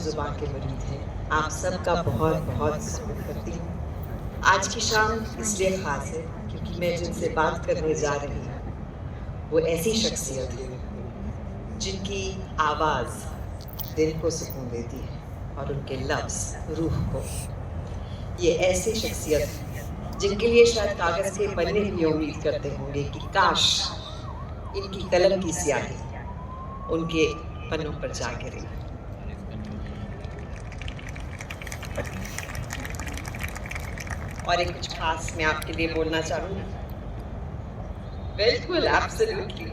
زباں کے مرید ہیں، آپ سب کا بہت بہت سلام کرتی ہوں۔ آج کی شام اس لیے خاص ہے کیونکہ میں جن سے بات کرنے جا رہی ہوں وہ ایسی شخصیت ہے جن کی آواز دل کو سکون دیتی ہے اور ان کے لفظ روح کو۔ یہ ایسی شخصیت ہے جن کے لیے شاید کاغذ کے پنے بھی امید کرتے ہوں گے کہ کاش ان کی قلم کی سیاہی ان کے پنوں پر جا گرے۔ اور ایک کچھ خاص میں آپ کے لیے بولنا چاہوں گی۔ بالکل ایبسلیوٹلی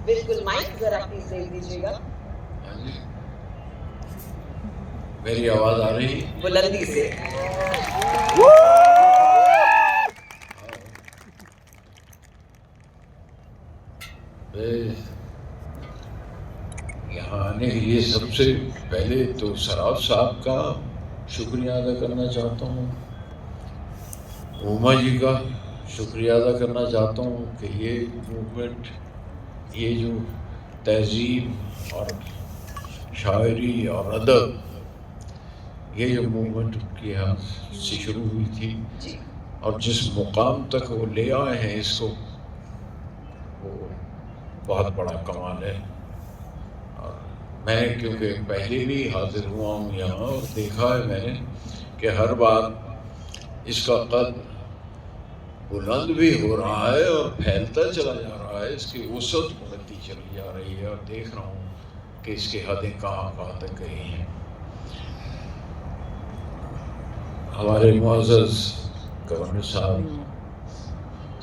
بالکل، مائک ذرا پلیز دے دیجیے گا میری آواز آ رہی بلندی سے۔ یہاں آنے کے لیے سب سے پہلے تو سراف صاحب کا شکریہ ادا کرنا چاہتا ہوں، اوما جی کا شکریہ ادا کرنا چاہتا ہوں کہ یہ موومنٹ، یہ جو تہذیب اور شاعری اور ادب، یہ جو موومنٹ کی یہاں سے شروع ہوئی تھی اور جس مقام تک وہ لے آئے ہیں اس کو، وہ بہت بڑا کمال ہے۔ اور میں کیونکہ پہلے بھی حاضر ہوا ہوں یہاں اور دیکھا ہے میں نے کہ ہر بار اس کا قد بلند بھی ہو رہا ہے اور پھیلتا چلا جا رہا ہے، اس کی وسعت بڑھتی چلی جا رہی ہے، اور دیکھ رہا ہوں کہ اس کی حدیں کہاں کہاں تک گئی ہیں۔ ہمارے معزز گورنر صاحب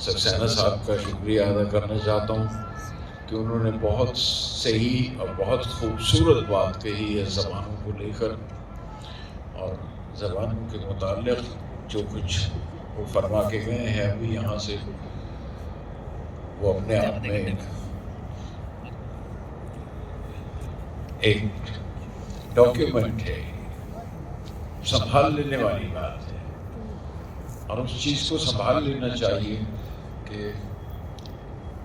سکسینہ صاحب کا شکریہ ادا کرنا چاہتا ہوں کہ انہوں نے بہت صحیح اور بہت خوبصورت بات کہی ہے زبانوں کو لے کر، اور زبانوں کے متعلق جو کچھ وہ فرما کے گئے ہیں ابھی یہاں سے، وہ اپنے آپ میں ایک ڈاکیومنٹ ہے، سنبھال لینے والی بات ہے، اور اس چیز کو سنبھال لینا چاہیے کہ،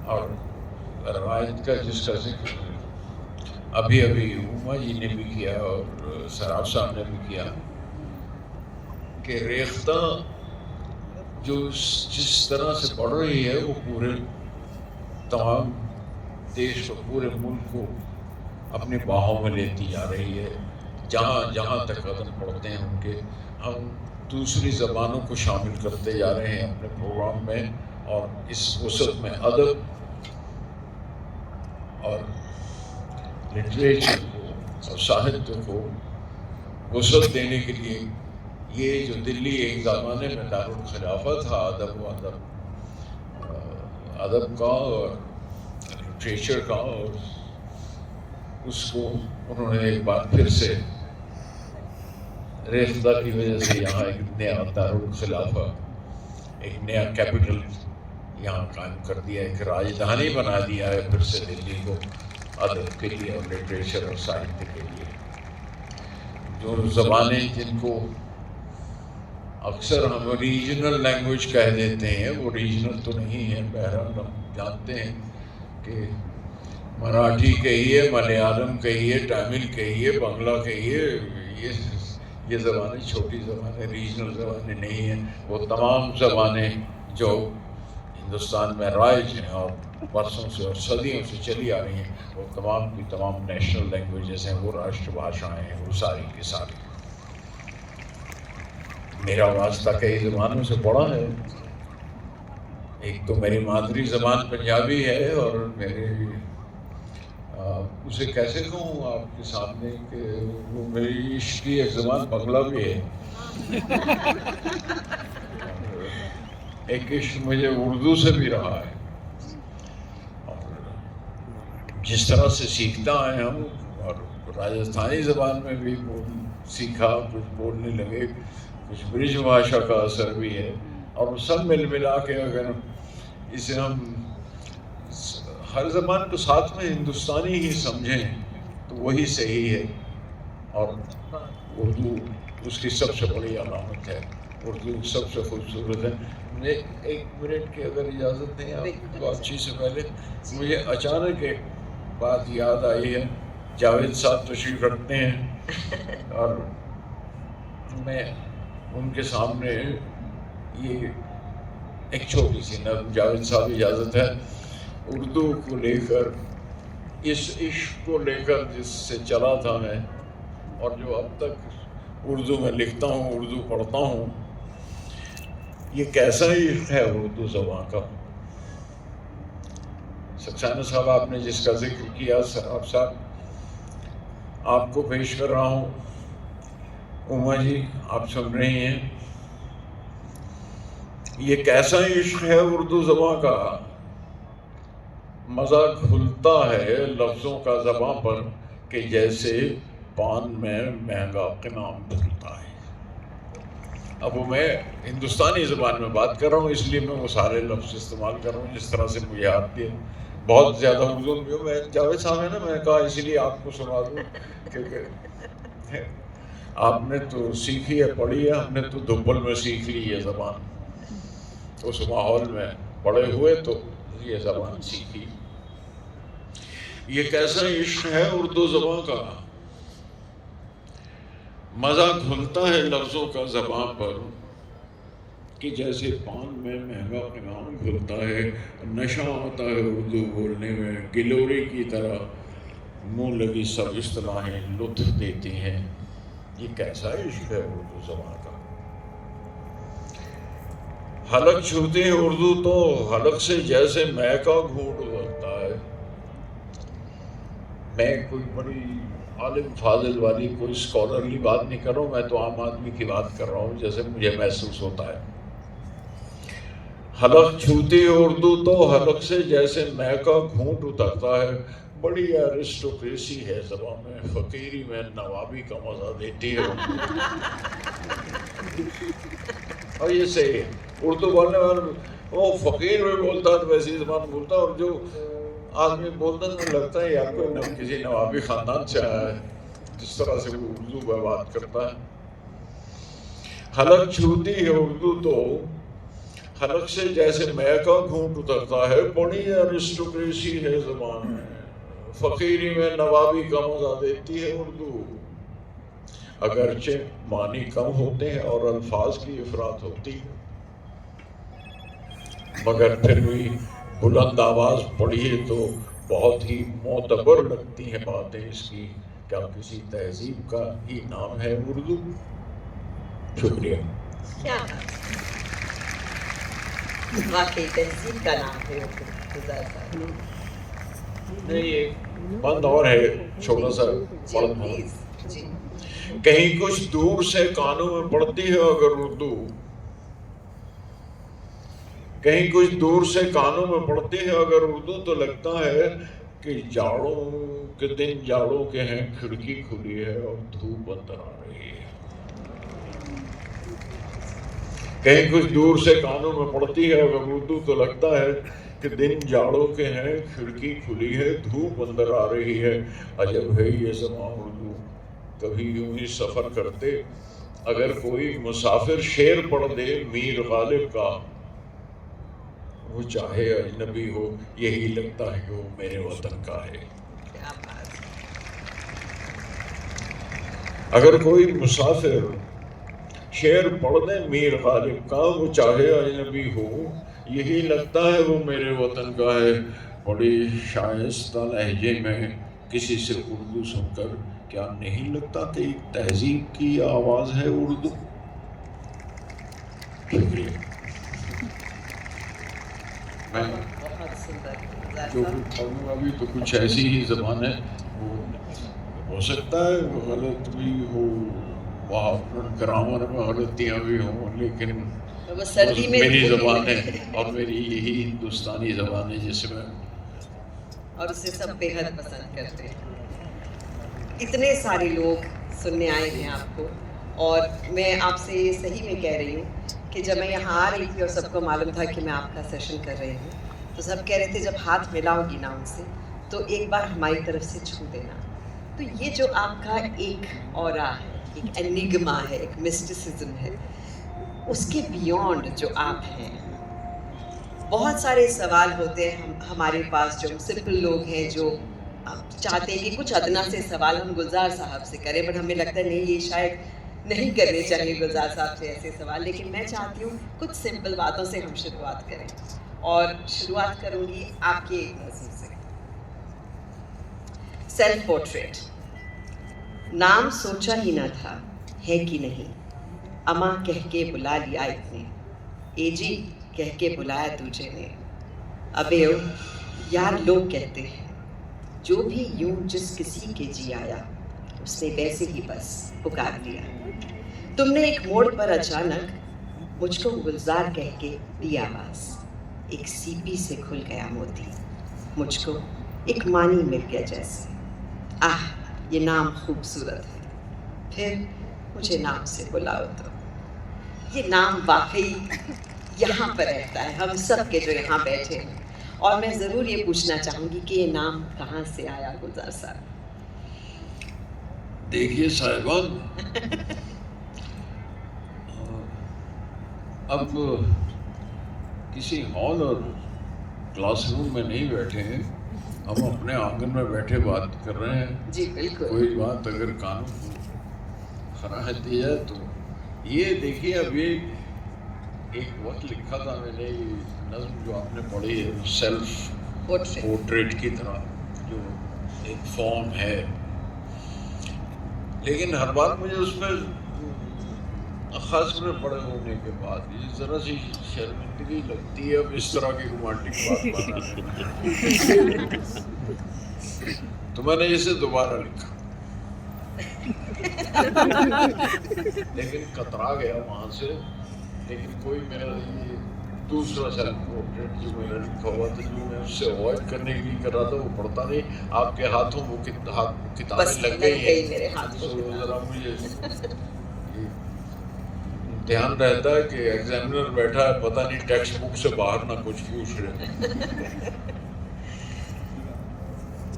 اور روایت کا جس کا ذکر ابھی اوما جی نے بھی کیا اور سراف صاحب نے بھی کیا کہ ریختہ جو جس طرح سے بڑھ رہی ہے وہ پورے تمام دیش کو، پورے ملک کو اپنی باہوں میں لیتی جا رہی ہے۔ جہاں جہاں تک قدم پڑتے ہیں ان کے، ہم دوسری زبانوں کو شامل کرتے جا رہے ہیں اپنے پروگرام میں، اور اس وسعت میں ادب اور لٹریچر کو اور ساہتیہ کو وسعت دینے کے لیے یہ جو دلی ایک زمانے میں دارالخلافہ تھا ادب کا اور لٹریچر کا، اور اس کو انہوں نے ایک بار پھر سے ریختہ کی وجہ سے یہاں ایک نیا دارالخلافہ، ایک نیا کیپٹل یہاں قائم کر دیا، ایک راجدھانی بنا دیا ہے پھر سے دلی کو ادب کے لیے اور لٹریچر اور ساہتیہ کے لیے۔ جو زبانیں جن کو اکثر ہم ریجنل لینگویج کہہ دیتے ہیں، وہ ریجنل تو نہیں ہیں، بہرحال ہم جانتے ہیں کہ مراٹھی کہیے، ملیالم کہیے، تامل کہیے، بنگلہ کہیے، یہ زبانیں چھوٹی زبانیں، ریجنل زبانیں نہیں ہیں۔ وہ تمام زبانیں جو ہندوستان میں رائج ہیں اور برسوں سے اور صدیوں سے چلی آ رہی ہیں، وہ تمام کی تمام نیشنل لینگویجز ہیں، وہ راشٹر بھاشائیں ہیں، وہ ساری کی ساری۔ میرا واسطہ کئی زبانوں سے بڑا ہے، ایک تو میری مادری زبان پنجابی ہے، اور میرے اسے کیسے کہوں آپ کے سامنے کہ وہ میری عشق کی ایک زبان بنگلہ بھی ہے، ایک عشق مجھے اردو سے بھی رہا ہے، اور جس طرح سے سیکھتا آئے ہم، اور راجستھانی زبان میں بھی سیکھا، کچھ بولنے لگے، کچھ برج بھاشا کا اثر بھی ہے، اور سب مل ملا کے اگر اسے ہم ہر زبان کو ساتھ میں ہندوستانی ہی سمجھیں تو وہی صحیح ہے، اور اردو اس کی سب سے بڑی علامت ہے، اردو سب سے خوبصورت ہے۔ مجھے ایک منٹ کی اگر اجازت دیں آپ بات چیت سے پہلے، مجھے اچانک ایک بات یاد آئی ہے جاوید صاحب تشریف رکھتے ہیں اور میں ان کے سامنے یہ ایک چھوٹی سی نظم، جاوید صاحب اجازت ہے، اردو کو لے کر، اس عشق کو لے کر جس سے چلا تھا میں، اور جو اب تک اردو میں لکھتا ہوں، اردو پڑھتا ہوں، یہ کیسا عشق ہے اردو زبان کا۔ سکسینہ صاحب آپ نے جس کا ذکر کیا، آپ صاحب آپ کو پیش کر رہا ہوں، اما جی آپ سن رہی ہیں، یہ کیسا عشق ہے اردو زبان کا، مزہ کھلتا ہے لفظوں کا زبان پر کہ جیسے پان میں مہنگا نام کھلتا ہے۔ اب وہ میں ہندوستانی زبان میں بات کر رہا ہوں، اس لیے میں وہ سارے لفظ استعمال کر رہا ہوں جس طرح سے مجھے آتی ہے۔ بہت زیادہ اردو میں جاوید صاحب ہے نا، میں نے کہا اسی لیے آپ کو سنا دوں، کیونکہ آپ نے تو سیکھی ہے، پڑھی ہے، ہم نے تو دھبل میں سیکھ لی ہے زبان، اس ماحول میں بڑے ہوئے تو یہ زبان سیکھی۔ یہ کیسا عشق ہے اردو زبان کا، مزہ کھلتا ہے لفظوں کا زبان پر کہ جیسے پان میں مہنگا پیغام کھلتا ہے، نشہ آتا ہے اردو بولنے میں، گلوری کی طرح منہ لگی سب اصطلاحیں لطف دیتی ہیں۔ یہ کیسا عشق ہے اردو زبان کا، حلق چھوتی ہے اردو تو حلق سے جیسے مے کا گھونٹ ابھرتا ہے۔ میں کوئی بڑی عالم فاضل والی کوئی اسکالرلی بات نہیں کر رہا ہوں، میں تو عام آدمی کی بات کر رہا ہوں جیسے مجھے محسوس ہوتا ہے۔ حلق چھوتی ہے اردو تو حلق سے جیسے مے کا گھونٹ اترتا ہے، بڑی ایرسٹوکریسی ہے زبان میں، فقیری میں نوابی کا مزہ دیتی ہے اردو۔ اور یہ صحیح ہے، اردو بولنے والے وہ فقیر میں بولتا تو ویسی زبان بولتا، اور جو آدمی بولتا تو لگتا ہے یار کوئی کسی نوابی خاندان سے آیا ہے، جس طرح سے وہ اردو میں بات کرتا ہے۔ حلق چھوتی ہے اردو تو حلق سے جیسے مے کا گھونٹ اترتا ہے، بڑی ایرسٹوکریسی ہے زبان میں، فقیری میں نوابی کا مزہ دیتی ہے اردو۔ اگرچہ معنی کم ہوتے ہیں اور الفاظ کی افراد ہوتی ہے، مگر پھر بھی بلند آواز پڑھیے تو بہت ہی معتبر لگتی ہیں باتیں اس کی، کیا کسی تہذیب کا ہی نام ہے اردو؟ شکریہ۔ کیا واقعی تہذیب کا نام ہے اردو۔ نہیں بند اور ہے چھوٹا سا پڑھ دوں۔ جی کہیں کچھ دور سے کانوں میں پڑتی ہے اگر اردو، کہیں کچھ دور سے کانوں میں پڑتی ہے اگر اردو، تو لگتا ہے کہ جاڑوں کے دن جاڑوں کے ہیں، کھڑکی کھلی ہے اور دھوپ اندر آ رہی ہے۔ کہیں کچھ دور سے کانوں میں پڑتی ہے اگر اردو، تو لگتا ہے کہ دن جاڑوں کے ہیں، کھڑکی کھلی ہے، دھوپ اندر آ رہی ہے۔ عجب ہے یہ زبان اردو، کبھی یوں ہی سفر کرتے اگر کوئی مسافر شعر پڑھ دے میر غالب کا، وہ چاہے اجنبی ہو یہی لگتا ہے کہ وہ میرے وطن کا ہے۔ اگر کوئی مسافر شعر پڑھ دے میر غالب کا، وہ چاہے اجنبی ہو یہی لگتا ہے وہ میرے وطن کا ہے۔ بڑی شائستہ لہجے میں کسی سے اردو سن کر کیا نہیں لگتا کہ ایک تہذیب کی آواز ہے اردو؟ شکریہ۔ میں جو کچھ پڑھوں گا بھی تو کچھ ایسی ہی زبان ہے، وہ ہو سکتا ہے غلط بھی ہو، وہاں گرامر میں غلطیاں بھی ہوں، لیکن میری زبان ہے اور میری یہی ہندوستانی زبان ہے جس میں، اور اسے سب بے حد پسند کرتے ہیں۔ اتنے سارے لوگ سننے آئے ہیں آپ کو، اور میں آپ سے یہ صحیح میں کہہ رہی ہوں کہ جب میں یہاں آ رہی تھی اور سب کو معلوم تھا کہ میں آپ کا سیشن کر رہی ہوں، تو سب کہہ رہے تھے جب ہاتھ ملاؤ گی نا ان سے تو ایک بار ہماری طرف سے چھو دینا۔ تو یہ جو آپ کا ایک اورا ہے، ایک انگما ہے، ایک مسٹیسزم ہے، اس کے بیونڈ جو آپ ہیں، بہت سارے سوال ہوتے ہیں ہمارے پاس جو سمپل لوگ ہیں جو آپ چاہتے ہیں کہ کچھ ادنا سے سوال ہم گلزار صاحب سے کریں، بٹ ہمیں لگتا ہے نہیں، یہ شاید نہیں کرنے چاہیے گلزار صاحب سے ایسے سوال، لیکن میں چاہتی ہوں کچھ سمپل باتوں سے ہم شروعات کریں، اور شروعات کروں گی آپ کے ایک نظم سے. Self portrait. نام سوچا ہی نہ تھا ہے کہ نہیں، اماں کہہ کے بلا لیا ایک نے، اے جی کہہ کے بلایا تجھے نے. ابے او یار لوگ کہتے ہیں جو بھی یوں جس کسی کے جی آیا اس نے ویسے ہی بس پکار لیا. تم نے ایک موڑ پر اچانک مجھ کو گلزار کہہ کے دی آواز، ایک سیپی سے کھل گیا موتی، مجھ کو ایک معنی مل گیا جیسے. آہ یہ نام خوبصورت ہے، پھر مجھے نام سے بلاؤ تو. یہ نام واقعی یہاں پر رہتا ہے، ہم سب کے جو یہاں بیٹھے ہیں، اور میں ضرور یہ پوچھنا چاہوں گی کہ یہ نام کہاں سے آیا گلزار صاحب؟ دیکھیے صاحبان، اب کسی ہال اور کلاس روم میں نہیں بیٹھے ہیں، ہم اپنے آنگن میں بیٹھے بات کر رہے ہیں. جی بالکل. کوئی بات اگر قانون کو خراہت دی جائے تو یہ دیکھیے، اب یہ ایک وقت لکھا تھا میں نے، یہ نظم جو آپ نے پڑھی ہے سیلف پورٹریٹ کی طرح جو ایک فارم ہے، لیکن ہر بار مجھے اس میں خاص طور پڑے ہونے کے بعد یہ ذرا سی شرمندگی لگتی ہے اب اس طرح کی رومانٹک بات بنانے میں. تو میں نے اسے دوبارہ لکھا، لیکن کترا گیا وہاں سے. لیکن کوئی میرا یہ دوسرا سیلف پورٹریٹ جو میرا لکھا ہوا تھا، جو میں اس سے اوائڈ کرنے کی کر رہا تھا، وہ پڑھتا نہیں. آپ کے ہاتھوں وہ کتابیں لگ گئی ہیں، ذرا مجھے دھیان رہتا ہے کہ ایگزامینر بیٹھا ہے، پتہ نہیں ٹیکسٹ بک سے باہر نہ کچھ پوچھ رہے.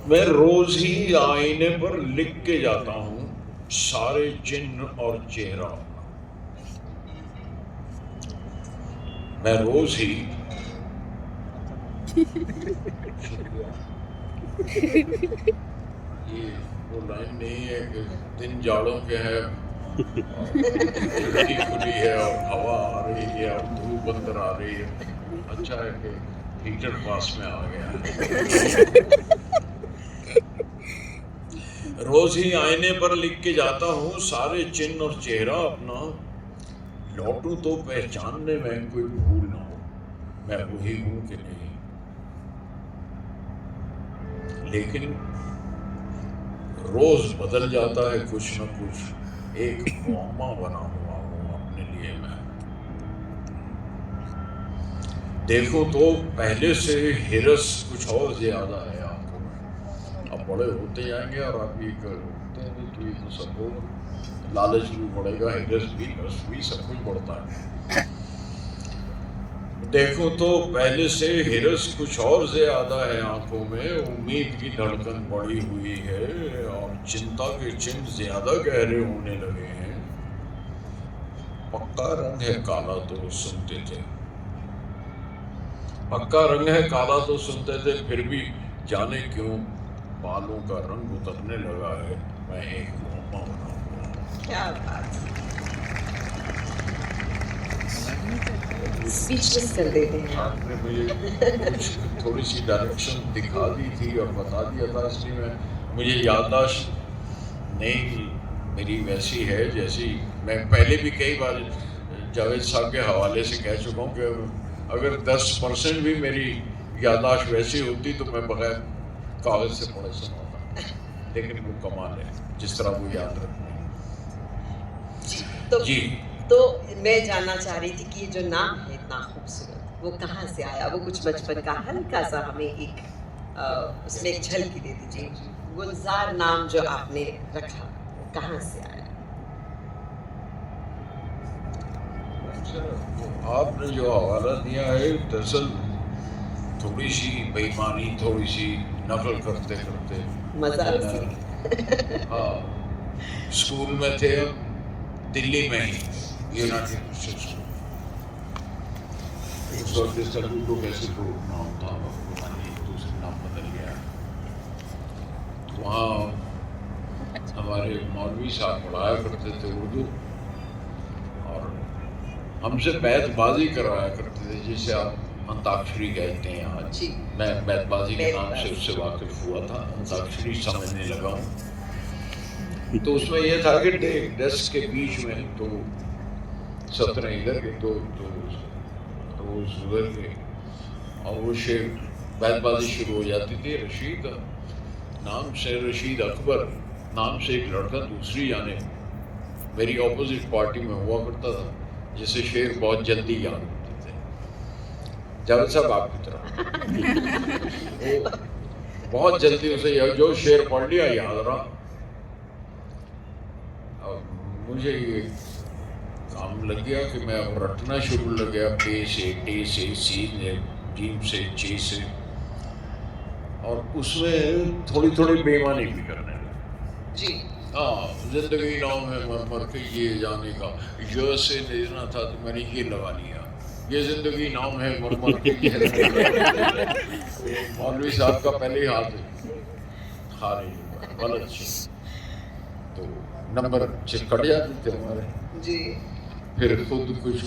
میں روز ہی آئینے پر لکھ کے جاتا ہوں سارے چہن اور چہرہ. میں روز ہی یہ وہ لائن نہیں ہے کہ دن جاڑوں کے ہے، کھڑکی کھلی ہے اور ہوا آ رہی ہے اور دھوپ اندر آ رہی ہے. اچھا ہے کہ ہیٹر پاس میں آ گیا ہے. روز ہی آئینے پر لکھ کے جاتا ہوں سارے چہن اور چہرہ اپنا، لوٹوں تو پہچاننے میں کوئی بھول نہ ہو میں وہی ہوں کہ نہیں. لیکن روز بدل جاتا ہے کچھ نہ کچھ، ایک معمہ بنا ہوا ہوں اپنے لیے میں. دیکھو تو پہلے سے ہرس کچھ اور زیادہ ہے آنکھوں میں. اب بڑے ہوتے جائیں گے اور آپ یہ کرتے ہیں تو یہ تو سب کو لالچ بھی بڑھے گا، ہرس بھی، رس بھی، سب کچھ بڑھتا ہے. دیکھو تو پہلے سے ہرس کچھ اور زیادہ ہے آنکھوں میں، امید کی دھڑکن بڑھی ہوئی ہے اور چنتا کے چن زیادہ گہرے ہونے لگے ہیں. پکا رنگ ہے کالا تو سنتے تھے، پکا رنگ ہے کالا تو سنتے تھے، پھر بھی جانے کیوں بالوں کا رنگ اترنے لگا ہے میں ایک معمہ بنا ہوا. کیا بات، اسپیچلیس کر دیتے ہیں. آپ نے مجھے کچھ تھوڑی سی ڈائریکشن دکھا دی تھی اور بتا دیا تھا، اس لیے مجھے یادداشت نہیں میری ویسی ہے جیسی میں پہلے بھی کئی بار جاوید صاحب کے حوالے سے کہہ چکا ہوں کہ اگر 10% بھی میری یادداشت ویسی ہوتی تو میں بغیر کاغذ سے پڑھے سناتا. لیکن وہ کمال ہے جس طرح وہ یاد رکھتے ہیں. جی تو میں جاننا چاہ رہی تھی کہ یہ جو نام ہے اتنا خوبصورت، وہ کہاں سے آیا؟ وہ کچھ بچپن کا ہلکا سا ہمیں ایک اس میں ایک جھلک دے دیجیے. گلزار نام جو آپ نے رکھا وہ کہاں سے آیا؟ آپ نے جو حوالہ دیا ہے دراصل تھوڑی سی بےایمانی، تھوڑی سی نقل کرتے کرتے ہاں، اسکول میں تھے دلی میں ہی، یونائٹڈ کرسچن اسکول. اس وقت اس کا کو کیسے نام تھا، دوسرے نام بدل گیا. وہاں ہمارے مولوی صاحب پڑھایا کرتے تھے اردو، اور ہم سے بیت بازی کروایا کرتے تھے، جسے آپ انتاکشری کہتے ہیں آج. میں بیت بازی کے نام سے اس سے واقف ہوا تھا، انتاکشری سمجھنے لگا ہوں. تو اس میں یہ تھا کہ ڈیسک کے بیچ میں تو 17 ادھر کے تو روز ادھر کے، اور وہ شیر بیت بازی شروع ہو جاتی تھی. رشید نام سے، رشید اکبر نام سے ایک لڑکا دوسری جانب میری اپوزٹ پارٹی میں ہوا کرتا تھا، جسے شیر بہت جلدی یاد ہوتے تھے. جاوید صاحب آپ کی طرح وہ بہت جلدی اسے جو شیر پڑھ لیا یاد رہا. مجھے یہ کام لگ گیا کہ میں اب رٹنا شروع لگ گیا، پے سے، ٹے سے، سین سے، جیم سے، چے سے، اور اس میں تھوڑی تھوڑی بے ایمانی بھی کرنے لگا. جی ہاں، زندگی نام ہے مر مر کے یہ جانے کا، یہ سے لینا تھا تو میں نے یہ لگا لیا، یہ زندگی نام ہے مر مر کے یہ لگا. مولوی صاحب کا پہلے ہی ہاتھ خارج ہوا، غلط سے تو نمبر کٹ جاتے تھے ہمارے. جی پھر خود کچھ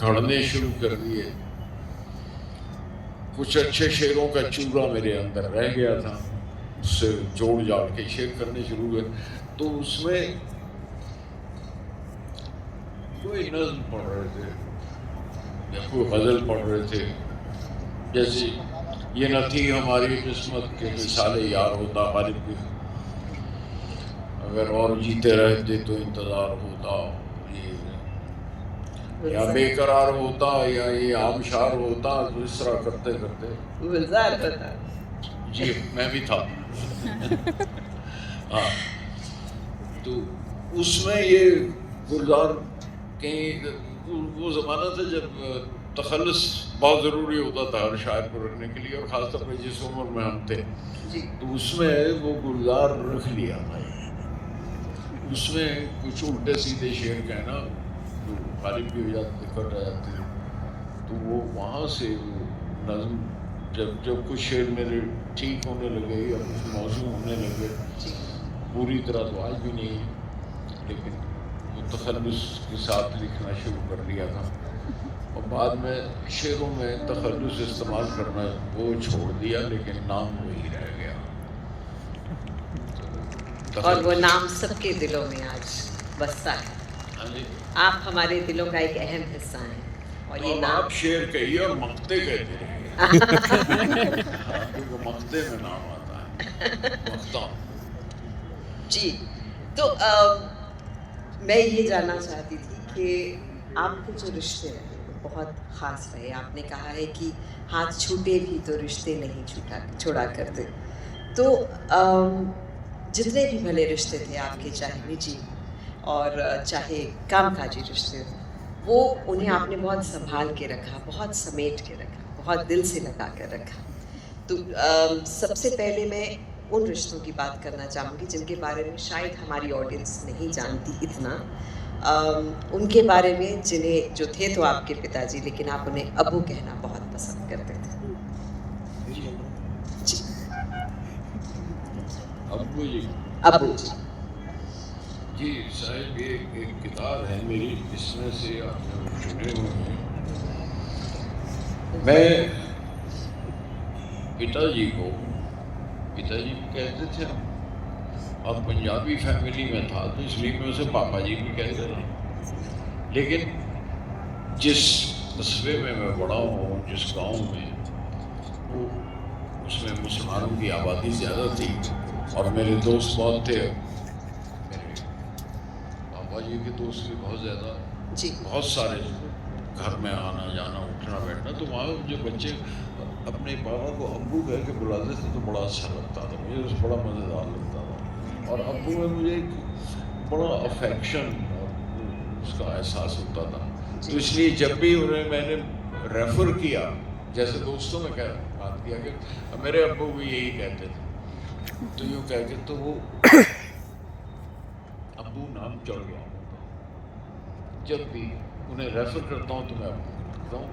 گھڑنے شروع کر دیے. کچھ اچھے شعروں کا چورا میرے اندر رہ گیا تھا، اس سے جوڑ جاڑ کے شعر کرنے شروع ہوئے. تو اس میں کوئی نظم پڑھ رہے تھے یا کوئی غزل پڑھ رہے تھے، جیسے یہ نہ تھی ہماری قسمت کے مثال یار ہوتا غالب کی، اگر اور جیتے رہتے تو انتظار ہوتا، یا بے قرار ہوتا یا یہ آبشار ہوتا. تو اس طرح کرتے کرتے گلزار ہوتا. جی میں بھی تھا. ہاں، تو اس میں یہ گلزار کہیں وہ زمانہ تھا جب تخلص بہت ضروری ہوتا تھا ہر شاعر کو رکھنے کے لیے، اور خاص طور پہ جس عمر میں ہم تھے تو اس میں وہ گلزار رکھ لیا تھا. اس میں کچھ الٹے سیدھے شعر کہنا جو غالب بھی ہو جاتے کٹ آ جاتے تھے. تو وہ وہاں سے وہ نظم جب کچھ شعر میرے ٹھیک ہونے لگے یا کچھ موضوع ہونے لگے، پوری طرح تو آج بھی نہیں، لیکن وہ تخلص کے ساتھ لکھنا شروع کر دیا تھا. اور بعد میں شعروں میں تخلص استعمال کرنا وہ چھوڑ دیا، لیکن نام وہی رہ گیا. اور وہ نام سب کے دلوں میں آج بستا ہے. آپ ہمارے دلوں کا ایک اہم حصہ ہیں. اور یہ نام آپ شعر کہیے اور مقتے کہتے رہیے، کیونکہ مقتے میں نام آتا ہے، مقتا. جی تو میں یہ جاننا چاہتی تھی کہ آپ کے جو رشتے رہے بہت خاص رہے. آپ نے کہا ہے کہ ہاتھ چھوٹے بھی تو رشتے نہیں چھوڑا کرتے. تو جتنے بھی بھلے رشتے تھے آپ کے، چاہے نجی اور چاہے کام کاجی رشتے، وہ انہیں آپ نے بہت سنبھال کے رکھا، بہت سمیٹ کے رکھا، بہت دل سے لگا کر رکھا. تو سب سے پہلے میں ان رشتوں کی بات کرنا چاہوں گی جن کے بارے میں شاید ہماری آڈینس نہیں جانتی اتنا. ان کے بارے میں جنہیں جو تھے تو آپ کے پتا جی، لیکن آپ انہیں ابو کہنا بہت پسند کرتے تھے. جی ابو جی. ابو جی. جی صاحب، یہ ایک کتاب ہے میری، اس میں سے آپ نے چنے ہوئے ہیں. میں پتا جی کہتے تھے ہم، اور پنجابی فیملی میں تھا تو اس لیے میں اسے پاپا جی بھی کہتے رہا. لیکن جس قصبے میں بڑا ہوں، جس گاؤں میں، وہ اس میں مسلمانوں کی آبادی زیادہ تھی اور میرے دوست بہت تھے. میرے پاپا جی کے دوست بھی بہت زیادہ، بہت سارے گھر میں آنا جانا اٹھنا بیٹھنا. تو وہاں جو بچے اپنے پاپا کو ابو کہہ کے بلاتے تھے تو بڑا اچھا لگتا تھا مجھے، بڑا مزیدار لگتا تھا. اور ابو میں مجھے ایک بڑا افیکشن اور اس کا احساس ہوتا تھا. تو اس لیے جب بھی انہیں میں نے ریفر کیا، جیسے دوستوں میں بات کیا کہ میرے ابو بھی یہی کہتے تھے، تو یوں کہہ کے تو وہ ابو نام چڑھ گیا. جب بھی انہیں ریفر کرتا ہوں تو میں ابو کرتا ہوں،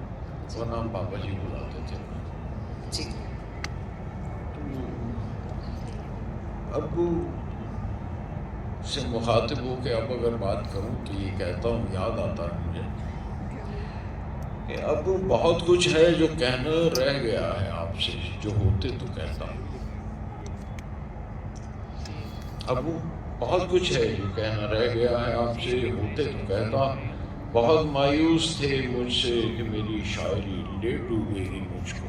ورنہ ہم پاپا جی بلاتے تھے. جی ابو سے مخاطب ہو کے اب اگر بات کروں تو یہ کہتا ہوں، یاد آتا ہے مجھے کہ ابو بہت کچھ ہے جو کہنا رہ گیا ہے آپ سے، جو ہوتے تو کہتا ہوں۔ ابو بہت کچھ ہے جو کہنا رہ گیا ہے آپ سے، ہوتے تو کہتا۔ بہت مایوس تھے مجھ سے کہ میری شاعری لے ڈوبے گی مجھ کو۔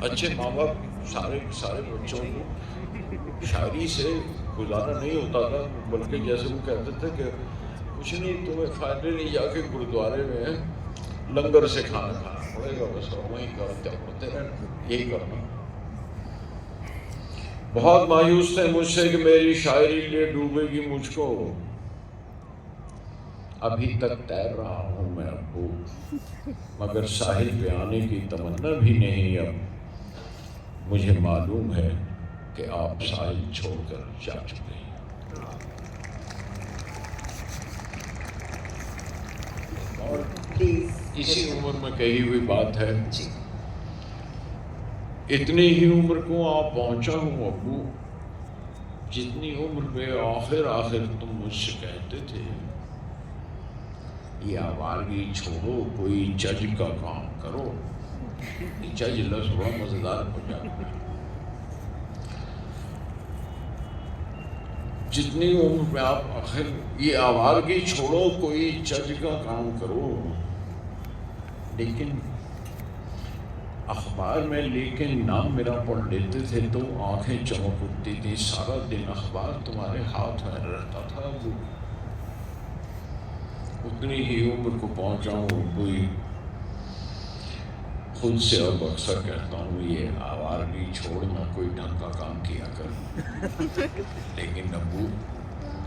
اچھے ماں باپ سارے بچوں کو شاعری سے گزارا نہیں ہوتا تھا، بلکہ جیسے وہ کہتے تھے کہ کچھ نہیں، تمہیں فائدے نہیں، جا کے گرودوارے میں لنگر سے کھانا پڑے گا، بس وہیں کرتے پڑتے رہنا، یہی کرنا۔ بہت مایوس تھے مجھ سے کہ میری شاعری لے ڈوبے گی مجھ کو، ابھی تک تیر رہا ہوں میں ابو، مگر ساحل پہ آنے کی تمنا بھی نہیں اب، مجھے معلوم ہے کہ آپ ساحل چھوڑ کر جا چکے ہیں۔ اور اسی عمر میں کہی ہوئی بات ہے، اتنی ہی عمر کو آپ پہنچا ہوں ابو، جتنی عمر پہ آخر تم مجھ سے کہتے تھے یہ آوارگی چھوڑو، کوئی جج کا کام کرو۔ یہ جج لفظ بڑا مزیدار ہو جاتا ہے۔ جتنی عمر پہ آپ آخر یہ آوارگی چھوڑو، کوئی جج کا کام کرو، لیکن اخبار میں لیکن نام میرا پڑھ لیتے تھے تو آنکھیں چمک اٹھتی تھی، سارا دن اخبار تمہارے ہاتھ میں رہتا تھا ابو، اتنی ہی عمر کو پہنچا ہوں کوئی، خود سے اب اکثر کہتا ہوں یہ آوارگی چھوڑنا کوئی ڈھنگ کا کام کیا کر، لیکن ابو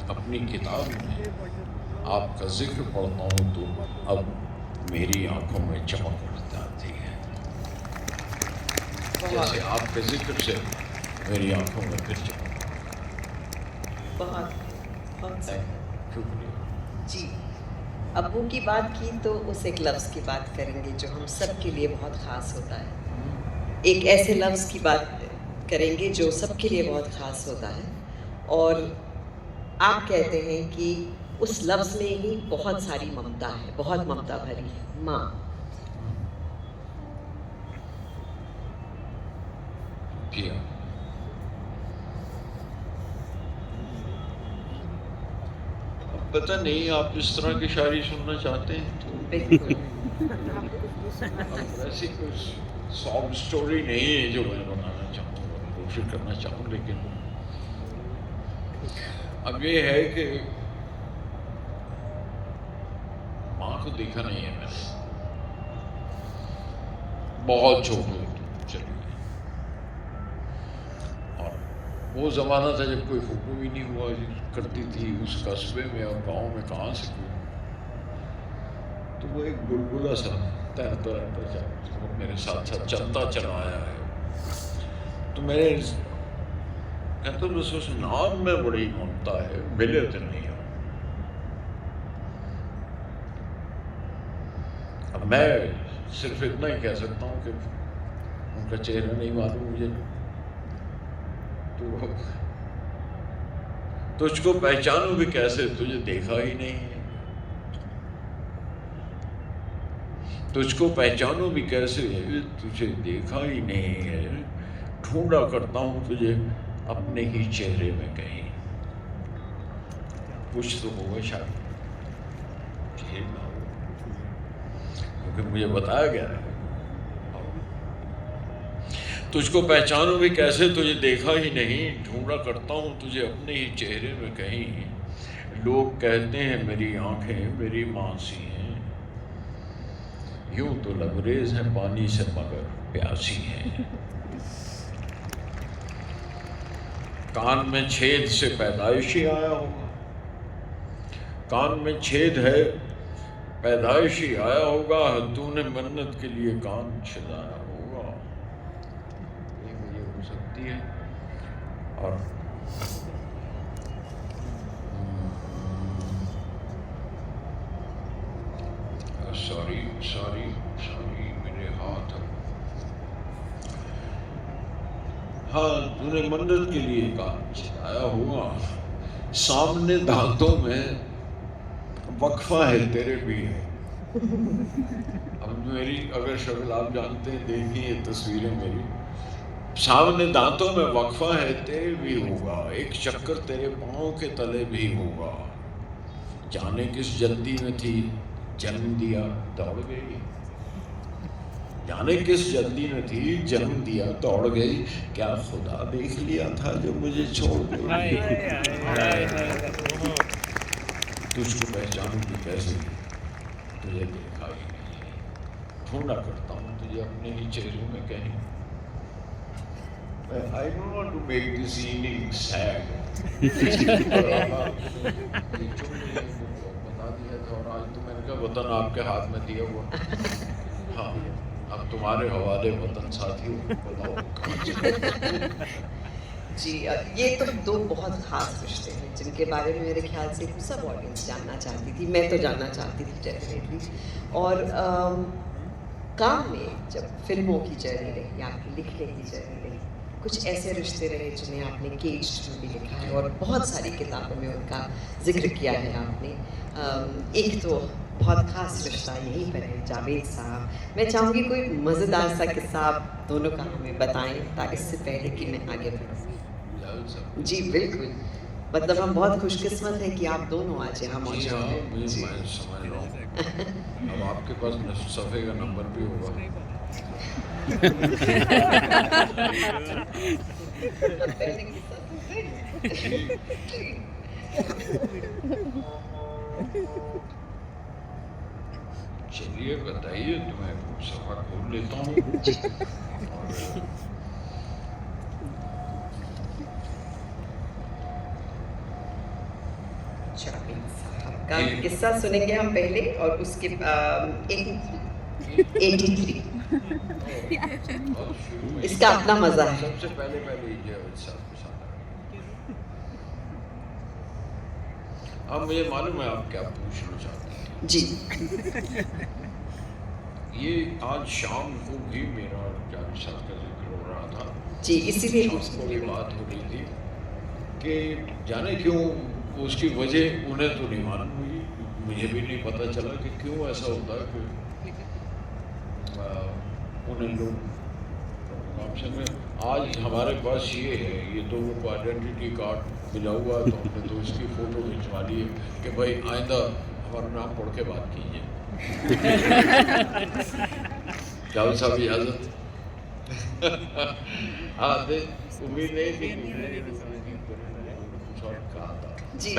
اپنی کتاب میں آپ کا ذکر پڑھتا ہوں تو اب میری آنکھوں میں چمک اٹھ جاتی ہے، جیسے آپ کے ذکر سے میری آنکھوں میں پھر چمک۔ بہت شکریہ جی۔ ابو کی بات کی تو اس ایک لفظ کی بات کریں گے جو ہم سب کے لیے بہت خاص ہوتا ہے، ایک ایسے لفظ کی بات کریں گے جو سب کے لیے بہت خاص ہوتا ہے، اور آپ کہتے ہیں کہ اس لفظ میں ہی بہت ساری ممتا ہے، بہت ممتا بھری ہے، ماں۔ کیا پتہ نہیں آپ اس طرح کی شاعری سننا چاہتے ہیں تو بالکل ایسی کوئی ساب سٹوری نہیں ہے جو میں بنانا چاہوں اور کوشش کرنا چاہوں، لیکن اب یہ ہے کہ ماں کو دیکھا نہیں ہے میں نے، بہت چھوٹے چلی گئی، اور وہ زمانہ تھا جب کوئی فوٹو بھی نہیں ہوا کرتی تھی اس قصبے میں اور گاؤں میں، کہاں سے کوئی، تو وہ ایک بلبلا سا تیرتا رہتا میرے ساتھ ساتھ چلتا چلا آیا ہے، تو میں نے کہتا بس اس نام میں بڑی ممتا ہے، ملے تو نہیں ہو۔ اب میں صرف اتنا ہی کہہ سکتا ہوں کہ ان کا چہرہ نہیں معلوم مجھے، تو تجھ کو پہچانوں بھی کیسے، تجھے دیکھا ہی نہیں ہے، تجھ کو پہچانوں بھی کیسے، تجھے دیکھا ہی نہیں ہے، ڈھونڈا کرتا ہوں تجھے اپنے ہی چہرے میں کہیں، کچھ تو ہوگا شاید، ٹھیک نہ ہو، کیونکہ مجھے بتایا گیا ہے تجھ کو پہچانوں بھی کیسے، تجھے دیکھا ہی نہیں، ڈھونڈا کرتا ہوں تجھے اپنے ہی چہرے میں کہیں، لوگ کہتے ہیں میری آنکھیں میری ماں سی ہیں، یوں تو لبریز ہیں پانی سے مگر پیاسی ہیں، کان میں چھید سے پیدائشی آیا ہوگا، کان میں چھید ہے پیدائشی آیا ہوگا، تو نے منت کے لیے کان چھدایا ہوگا، یہ مجھے ہو سکتی ہے، اور سوری میرے ہاتھ ہاں تو نے منت کے لیے کام چلایا ہوگا، سامنے دانتوں میں وقفہ ہے تیرے بھی ہے. اب میری اگر شکل آپ جانتے ہیں، دیکھیں یہ تصویریں میری، سامنے دانتوں میں وقفہ ہے تیرے بھی ہوگا، ایک چکر تیرے پاؤں کے تلے بھی ہوگا، جانے کس جلدی میں تھی جنم دیا دوڑ گئی، جانے کس جلدی میں تھی جنم دیا دوڑ گئی، کیا خدا دیکھ لیا تھا جو مجھے چھوڑ گئی، تجھ کو پہچانوں گی کیسے تجھے دیکھا ہی نہیں، ڈھونڈا کرتا ہوں تجھے اپنے ہی چہروں میں کہیں. I don't want to make this evening sad. بتا دیا تھا اور آج تو میں نے کہا وطن آپ کے ہاتھ میں دیا ہوا. ہاں اب تمہارے حوالے وطن ساتھیوں، بتاؤ کہاں چلے. جی یہ تو دو بہت خاص رشتے ہیں جن کے بارے میں میرے خیال سے سب آڈینس جاننا چاہتی تھی، میں تو جاننا چاہتی تھی ڈیفینیٹلی. اور کام میں جب فلموں کی جرنی رہی، آپ کی لکھنے کی جرنی رہی، کچھ ایسے رشتے رہے جنہیں آپ نے کیجڈ میں بھی لکھا ہے اور بہت ساری کتابوں میں ان کا ذکر کیا ہے آپ نے. ایک تو بہت خاص رشتہ یہیں پر ہے جاوید صاحب. میں چاہوں گی کوئی مزیدار سا قصہ آپ دونوں کا ہمیں بتائیں تاکہ اس سے پہلے کہ میں آگے بڑھوں. جی بالکل، مطلب ہم بہت خوش قسمت ہیں کہ آپ دونوں آج یہاں موجود ہیں. میں سمجھ رہا ہوں. اب آپ کے پاس صفحے کا نمبر بھی ہوگا. چلیے بتائیے تو میں صفحہ کھول لیتا ہوں. کا قصہ سنیں گے ہم پہلے اور اس کے 83 اس کا اپنا مزہ ہے. سب سے پہلے جاوید صاحب کے ساتھ. اب مجھے معلوم ہے آپ کیا پوچھنا چاہتے ہیں. جی یہ آج شام کو بھی میرا جاوید صاحب کا ذکر ہو رہا تھا. جی اسی لیے شام کو بھی بات ہو رہی تھی کہ جانے کیوں اس کی وجہ انہیں تو نہیں معلوم ہوئی، مجھے بھی نہیں پتہ چلا کہ کیوں ایسا ہوتا ہے کہ انہیں لوگ پروگرام سے میں. آج ہمارے پاس یہ ہے، یہ تو وہ آئیڈینٹی کارڈ ملا ہوا تو ہم نے تو اس کی فوٹو کھنچوا لی ہے کہ بھائی آئندہ ہمارا نام پڑھ کے بات کیجیے. جاوید صاحب اجازت. ہاں امید نہیں تھی کچھ اور کہا تھا. جی